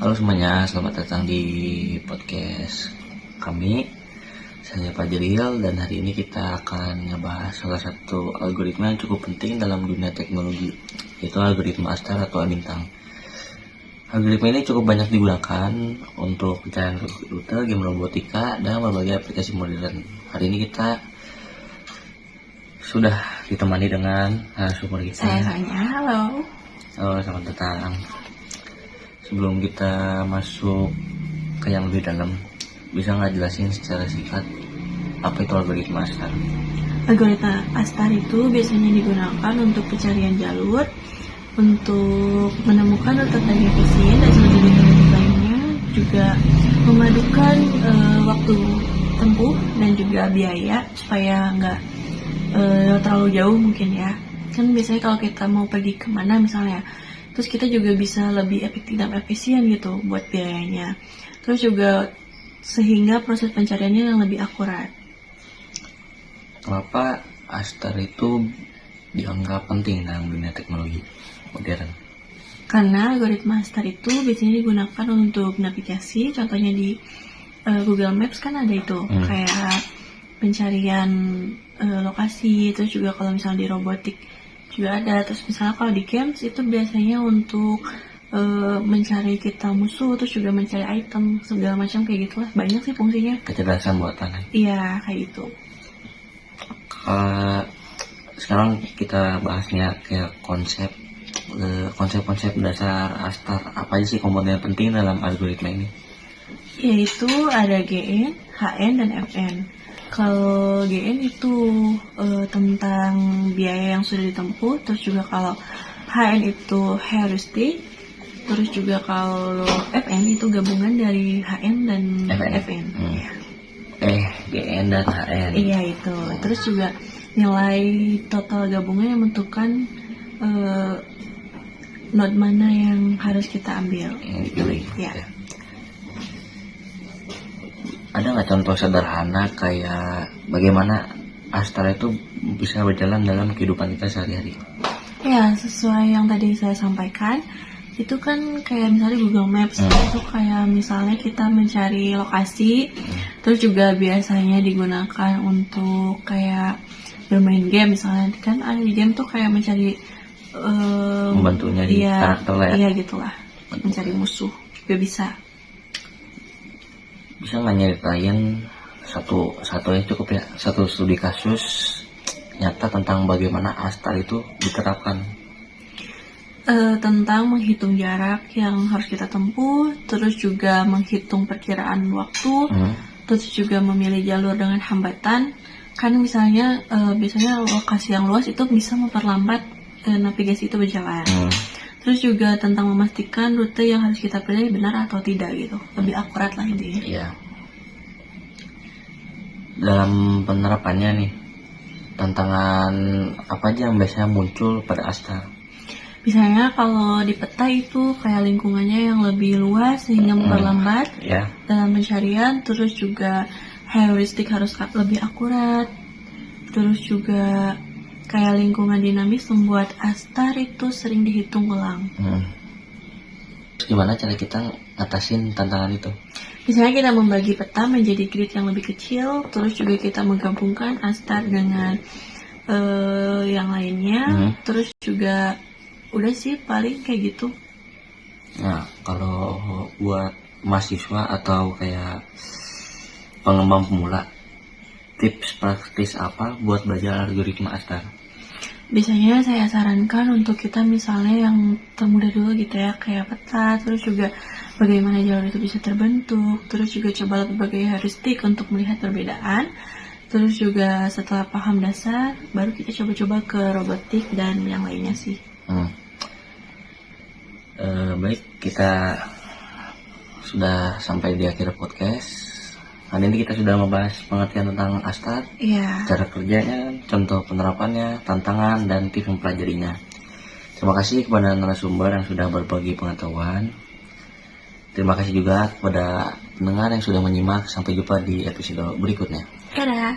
Halo semuanya, selamat datang di podcast kami. Saya Pak Jeril dan hari ini kita akan ngebahas salah satu algoritma yang cukup penting dalam dunia teknologi, yaitu algoritma Astar atau Bintang. Algoritma ini cukup banyak digunakan untuk pencarian rute, game robotika, dan berbagai aplikasi modern. Hari ini kita sudah ditemani dengan narasumber kita. Saya Sanya, halo. Halo, selamat datang. Sebelum kita masuk ke yang lebih dalam, bisa nggak jelasin secara singkat apa itu algoritma Astar? Algoritma Astar itu biasanya digunakan untuk pencarian jalur, untuk menemukan rute paling efisien dan selanjutnya lainnya, juga memadukan waktu tempuh dan juga biaya supaya nggak terlalu jauh mungkin ya. Kan biasanya kalau kita mau pergi kemana misalnya, terus kita juga bisa lebih efektif dan efisien gitu buat biayanya. Terus juga sehingga proses pencariannya yang lebih akurat. Kenapa Astar itu dianggap penting dalam dunia teknologi modern? Karena algoritma Astar itu biasanya digunakan untuk navigasi, contohnya di Google Maps kan ada itu, kayak pencarian lokasi, terus juga kalau misalnya di robotik juga ada. Terus misalnya kalau di games itu biasanya untuk mencari kita musuh, terus juga mencari item segala macam kayak gitulah, banyak sih fungsinya. Kecerdasan buatan. Iya kayak gitu. Sekarang kita bahasnya kayak konsep-konsep dasar Astar. Apa aja sih komponen penting dalam algoritma ini? Yaitu ada GN, HN, dan FN. Kalau GN itu tentang biaya yang sudah ditempuh, terus juga kalau HN itu heuristik, terus juga kalau FN itu gabungan dari HN dan FN. Ya. GN dan HN. Iya itu. Terus juga nilai total gabungan yang menentukan node mana yang harus kita ambil. Yang dipilih. Ya. Ada nggak contoh sederhana kayak bagaimana Astar itu bisa berjalan dalam kehidupan kita sehari-hari? Ya, sesuai yang tadi saya sampaikan, itu kan kayak misalnya Google Maps, itu kayak misalnya kita mencari lokasi, terus juga biasanya digunakan untuk kayak bermain game misalnya, kan ada di game tuh kayak mencari membantunya di karakter lah ya? Iya gitulah, mencari musuh juga bisa. Bisa nggak nyeritain satu yang cukup ya, satu studi kasus nyata tentang bagaimana Astar itu diterapkan? Tentang menghitung jarak yang harus kita tempuh, terus juga menghitung perkiraan waktu, terus juga memilih jalur dengan hambatan. Kan misalnya biasanya lokasi yang luas itu bisa memperlambat navigasi itu berjalan. Terus juga tentang memastikan rute yang harus kita pilih benar atau tidak gitu, lebih akurat lah intinya. Iya. Dalam penerapannya nih, tantangan apa aja yang biasanya muncul pada Astar? Misalnya kalau di peta itu kayak lingkungannya yang lebih luas sehingga memperlambat dalam pencarian. Terus juga heuristik harus lebih akurat. Terus juga kayak lingkungan dinamis membuat Astar itu sering dihitung ulang. Gimana cara kita ngatasin tantangan itu? Misalnya kita membagi peta menjadi grid yang lebih kecil, terus juga kita menggabungkan Astar dengan yang lainnya, terus juga udah sih paling kayak gitu. Nah, kalau buat mahasiswa atau kayak pengembang pemula, tips praktis apa buat belajar algoritma Astar? Biasanya saya sarankan untuk kita misalnya yang termudah dulu gitu ya, kayak peta, terus juga bagaimana jalur itu bisa terbentuk, terus juga coba berbagai heuristik untuk melihat perbedaan, terus juga setelah paham dasar, baru kita coba-coba ke robotik dan yang lainnya sih. Baik, kita sudah sampai di akhir podcast. Hari ini kita sudah membahas pengertian tentang Astar, cara kerjanya, contoh penerapannya, tantangan, dan tips mempelajarinya. Terima kasih kepada narasumber yang sudah berbagi pengetahuan. Terima kasih juga kepada pendengar yang sudah menyimak. Sampai jumpa di episode berikutnya. Dadah.